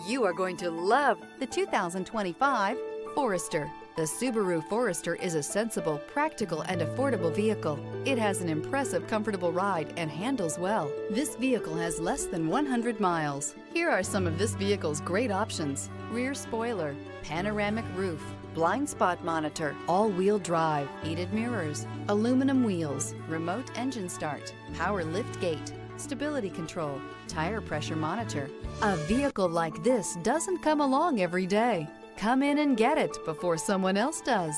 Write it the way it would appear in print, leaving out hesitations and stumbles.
You are going to love the 2025 Forester. The Subaru Forester is a sensible, practical, and affordable vehicle. It has an impressive, comfortable ride and handles well. This vehicle has less than 100 miles. Here are some of this vehicle's great options: rear spoiler, panoramic roof, blind spot monitor, all-wheel drive, heated mirrors, aluminum wheels, remote engine start, power lift gate, stability control, tire pressure monitor. A vehicle like this doesn't come along every day. Come in and get it before someone else does.